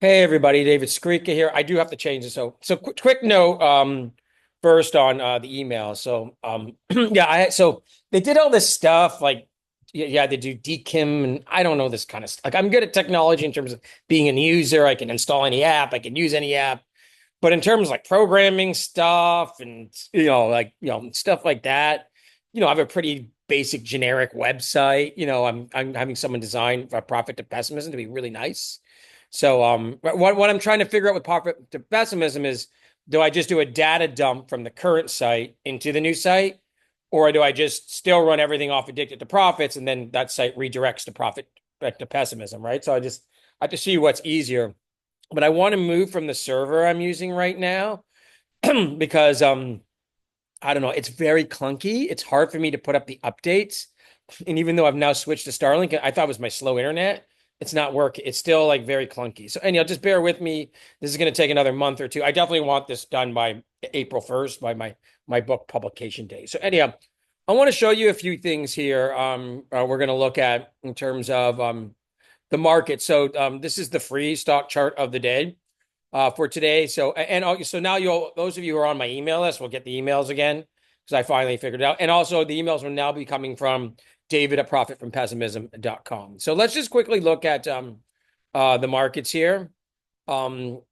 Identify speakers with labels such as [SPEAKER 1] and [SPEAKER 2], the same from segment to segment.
[SPEAKER 1] Hey everybody, David Skrika here. I do have to change it. So quick note first on the email. Yeah, so they did all this stuff like yeah, they do DKIM and I don't know this kind of stuff. Like I'm good at technology in terms of being a user. I can install any app, I can use any app. But in terms of like programming stuff and stuff like that, I have a pretty basic generic website. I'm having someone design a profit to pessimism to be really nice. What I'm trying to figure out with profit to pessimism is, do I just do a data dump from the current site into the new site, or do I just still run everything off addicted to profits and then that site redirects to profit to pessimism, right? So I have to see what's easier. But I want to move from the server I'm using right now because I don't know, it's very clunky. It's hard for me to put up the updates. And even though I've now switched to Starlink, I thought it was my slow internet. It's not working. It's still like very clunky. So anyhow, just bear with me. This is going to take another month or two. I definitely want this done by April 1st, by my book publication day. So anyhow, I want to show you a few things here. We're going to look at in terms of the market. This is the free stock chart of the day for today. So now those of you who are on my email list will get the emails again because I finally figured it out. And also the emails will now be coming from David at profitfrompessimism.com. So let's just quickly look at the markets here. So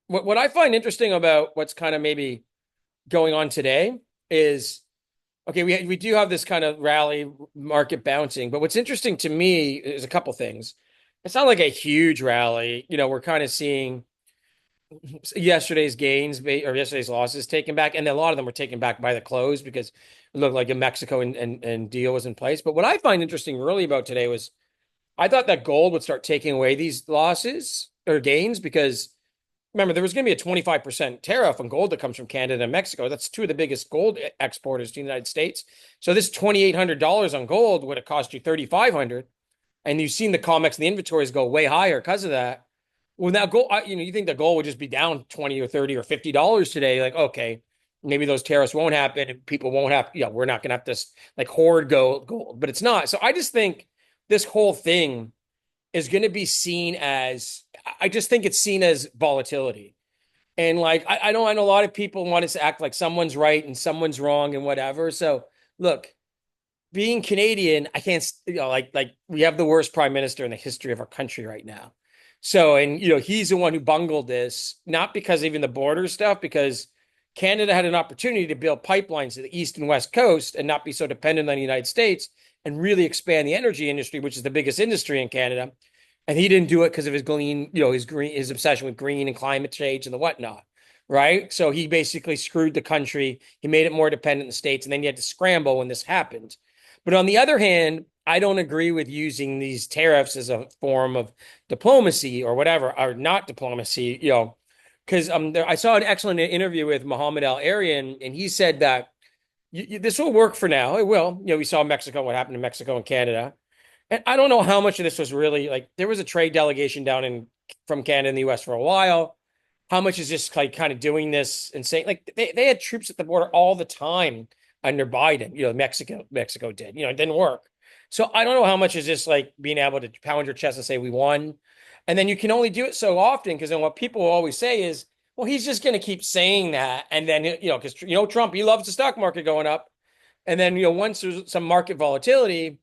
[SPEAKER 1] what I find interesting about what's kind of maybe going on today is, okay, we do have this kind of rally market bouncing, but what's interesting to me is a couple things. It's not like a huge rally. We're kind of seeing yesterday's gains or yesterday's losses taken back, and a lot of them were taken back by the close because it looked like a Mexico and deal was in place. But what I find interesting really about today was I thought that gold would start taking away these losses or gains because remember there was going to be a 25% tariff on gold that comes from Canada and Mexico. That's two of the biggest gold exporters to the United States. So this $2,800 on gold would have cost you 3,500, and you've seen the COMEX and the inventories go way higher because of that. Well, now gold, you think the gold would just be down 20 or 30 or $50 today. Like, okay, maybe those tariffs won't happen and people won't have, we're not going to have to like hoard gold, but it's not. So I just think this whole thing is going to be seen as, I just think it's seen as volatility. And like, I know a lot of people want us to act like someone's right and someone's wrong and whatever. So look, being Canadian, I can't, like we have the worst prime minister in the history of our country right now. So, and he's the one who bungled this, not because even the border stuff, because Canada had an opportunity to build pipelines to the east and west coast and not be so dependent on the United States and really expand the energy industry, which is the biggest industry in Canada. And he didn't do it because of his green, his obsession with green and climate change and the whatnot. Right. So he basically screwed the country. He made it more dependent on the states. And then you had to scramble when this happened. But on the other hand, I don't agree with using these tariffs as a form of diplomacy or whatever, or not diplomacy, because I saw an excellent interview with Mohammed Al-Arian, and he said that this will work for now. It will. We saw Mexico, what happened to Mexico and Canada. And I don't know how much of this was really like there was a trade delegation down in from Canada and the US for a while. How much is just like kind of doing this and saying like they had troops at the border all the time under Biden, Mexico did, it didn't work. So I don't know how much is just like being able to pound your chest and say we won. And then you can only do it so often because then what people will always say is, well, he's just going to keep saying that. And then, because, Trump, he loves the stock market going up. And then, once there's some market volatility,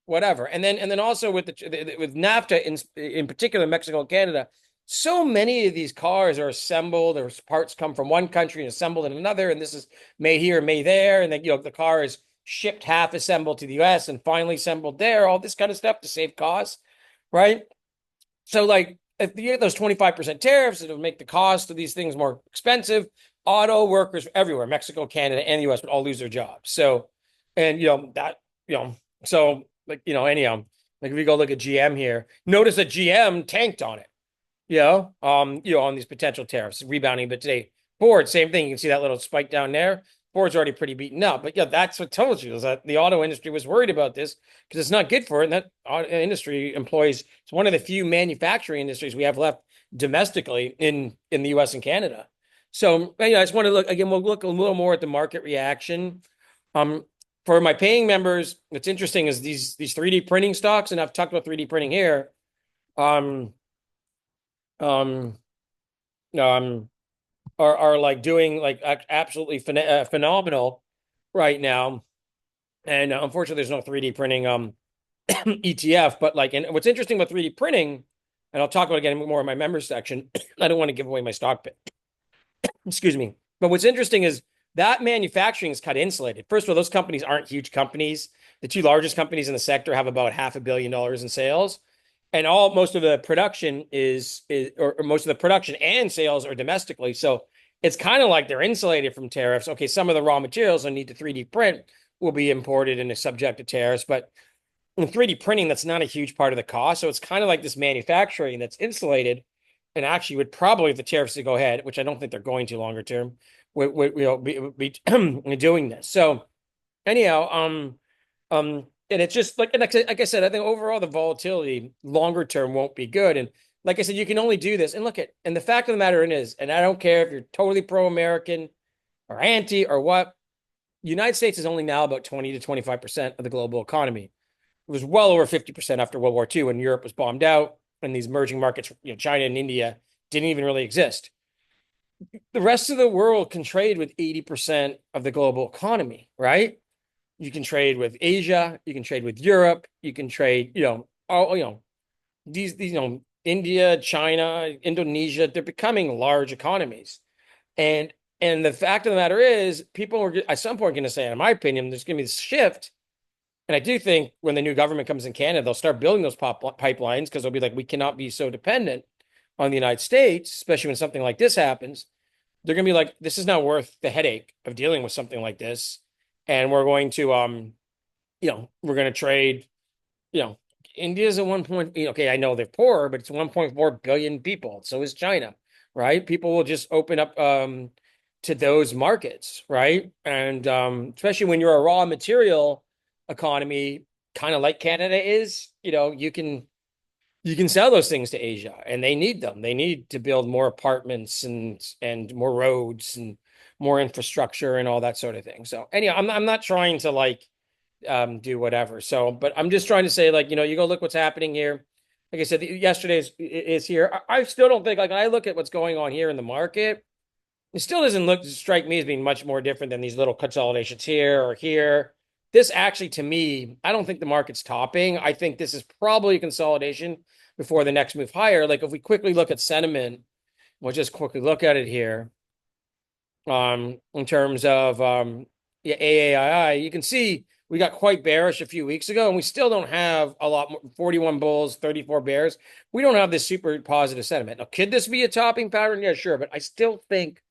[SPEAKER 1] whatever. And then also with with NAFTA in particular, Mexico and Canada, so many of these cars are assembled or parts come from one country and assembled in another, and this is made here, made there, and then the car is shipped half assembled to the US and finally assembled there, all this kind of stuff to save costs, right? So like if you get those 25% tariffs, it'll make the cost of these things more expensive. Auto workers everywhere, Mexico, Canada, and the US would all lose their jobs. So, and so like, anyhow, like if we go look at GM here, notice that GM tanked on it, on these potential tariffs rebounding. But today, Ford, same thing. You can see that little spike down there. Ford's already pretty beaten up. But yeah, that's what tells you is that the auto industry was worried about this because it's not good for it. And that auto industry employs, it's one of the few manufacturing industries we have left domestically in the US and Canada. So I just want to look again, we'll look a little more at the market reaction. For my paying members, what's interesting is these 3D printing stocks, and I've talked about 3D printing here. um, um, are like doing like absolutely phenomenal right now. And unfortunately, there's no 3D printing ETF. But like, and what's interesting about 3D printing, and I'll talk about it again more in my members section. I don't want to give away my stock pick. Excuse me. But what's interesting is that manufacturing is kind of insulated. First of all, those companies aren't huge companies. The two largest companies in the sector have about $500 million in sales, and all most of the production or most of the production and sales are domestically. So it's kind of like they're insulated from tariffs. Okay, some of the raw materials I need to 3D print will be imported and is subject to tariffs, but in 3D printing, that's not a huge part of the cost. So it's kind of like this manufacturing that's insulated and actually would probably, if the tariffs to go ahead, which I don't think they're going to longer term, would be doing this. So anyhow, and it's just like I said, I think overall the volatility longer term won't be good. And like I said, you can only do this. And look at, and the fact of the matter is, and I don't care if you're totally pro-American or anti or what, the United States is only now about 20 to 25% of the global economy. It was well over 50% after World War II when Europe was bombed out and these emerging markets, China and India, didn't even really exist. The rest of the world can trade with 80% of the global economy, right? You can trade with Asia, you can trade with Europe, you can trade, all, these, India, China, Indonesia, they're becoming large economies. And and the fact of the matter is, people are at some point going to say, in my opinion, there's going to be this shift. And I do think when the new government comes in Canada, they'll start building those pipelines because they'll be like, we cannot be so dependent on the United States, especially when something like this happens. They're going to be like, this is not worth the headache of dealing with something like this. And we're going to, we're going to trade, you know, India's at one point, okay, I know they're poor, but it's 1.4 billion people. So is China, right? People will just open up to those markets, right? And especially when you're a raw material economy, kind of like Canada is, you can sell those things to Asia and they need them. They need to build more apartments and more roads and more infrastructure and all that sort of thing. So anyhow, I'm not trying to like do whatever. So, but I'm just trying to say, like, you go look what's happening here. Like I said, yesterday's is here. I still don't think, like, when I look at what's going on here in the market, it still doesn't strike me as being much more different than these little consolidations here or here. This actually, to me, I don't think the market's topping. I think this is probably a consolidation before the next move higher. Like if we quickly look at sentiment, we'll just quickly look at it here. In terms of yeah, AAII, you can see we got quite bearish a few weeks ago, and we still don't have a lot more, 41 bulls, 34 bears. We don't have this super positive sentiment. Now, could this be a topping pattern? Yeah, sure. But I still think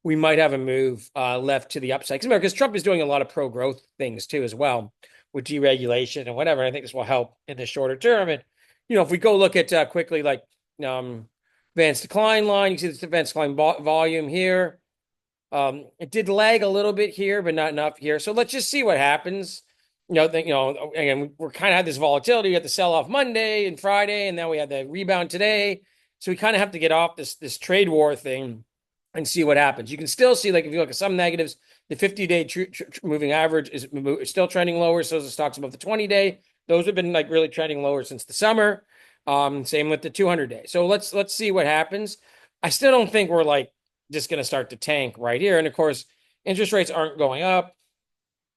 [SPEAKER 1] we might have a move left to the upside. Because Trump is doing a lot of pro-growth things too as well with deregulation and whatever. I think this will help in the shorter term. And, if we go look at quickly, like advanced decline line, you see this advanced decline volume here. It did lag a little bit here, but not enough here. So let's just see what happens. Again, we're kind of had this volatility. We had the sell off Monday and Friday, and then we had the rebound today. So we kind of have to get off this trade war thing and see what happens. You can still see, like, if you look at some negatives, the 50-day moving average is still trending lower. So the stocks above the 20-day. Those have been like really trending lower since the summer. Same with the 200-day. So let's see what happens. I still don't think we're like just going to start to tank right here. And of course, interest rates aren't going up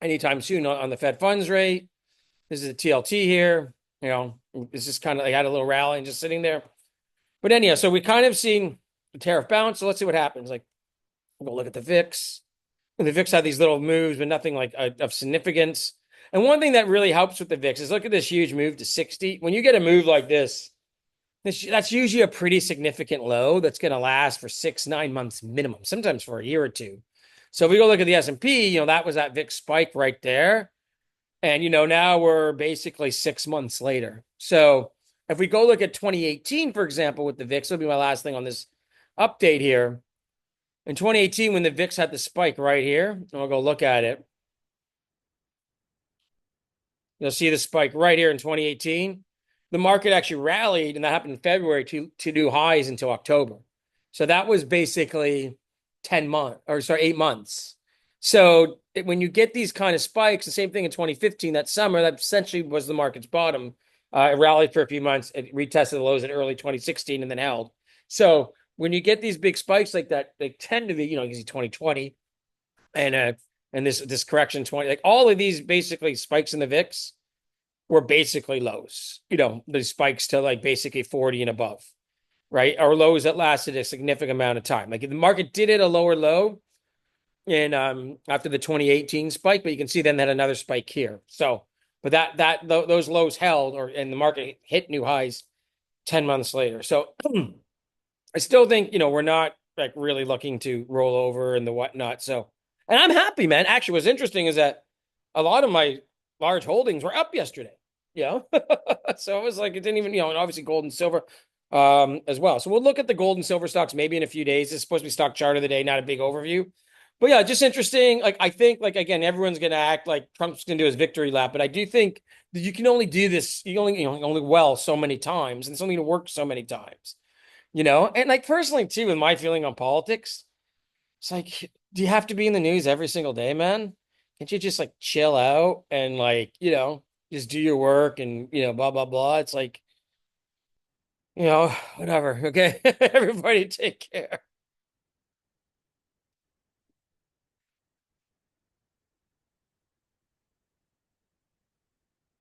[SPEAKER 1] anytime soon on the Fed funds rate. This is a TLT here. This is kind of, I had a little rally and just sitting there. But anyhow, so we kind of seen the tariff bounce. So let's see what happens. Like, we'll look at the VIX. And the VIX had these little moves, but nothing like of significance. And one thing that really helps with the VIX is look at this huge move to 60. When you get a move like this, that's usually a pretty significant low that's going to last for 6-9 months minimum, sometimes for a year or two. So if we go look at the S&P, that was that VIX spike right there. And, now we're basically 6 months later. So if we go look at 2018, for example, with the VIX, that'll be my last thing on this update here. In 2018, when the VIX had the spike right here, and we'll go look at it. You'll see the spike right here in 2018. The market actually rallied, and that happened in February to do highs until October. So that was basically 8 months. So when you get these kind of spikes, the same thing in 2015, that summer, that essentially was the market's bottom. It rallied for a few months. It retested the lows in early 2016 and then held. So when you get these big spikes like that, they tend to be, you see 2020 and this correction 20, like all of these basically spikes in the VIX were basically lows, the spikes to like basically 40 and above, right? Or lows that lasted a significant amount of time. Like the market did hit a lower low in after the 2018 spike, but you can see then that another spike here. So, but those lows held, and the market hit new highs 10 months later. So I still think, we're not like really looking to roll over and the whatnot. So, and I'm happy, man. Actually, what's interesting is that a lot of my large holdings were up yesterday. Yeah. So it was like it didn't even, and obviously gold and silver as well. So we'll look at the gold and silver stocks maybe in a few days. It's supposed to be stock chart of the day, not a big overview. But yeah, just interesting. Like I think, like again, everyone's gonna act like Trump's gonna do his victory lap, but I do think that you can only do this, only well so many times, and it's only gonna work so many times. And like personally too, with my feeling on politics, it's like, do you have to be in the news every single day, man? Can't you just like chill out and like, just do your work and, blah, blah, blah. It's like, whatever. Okay. Everybody take care.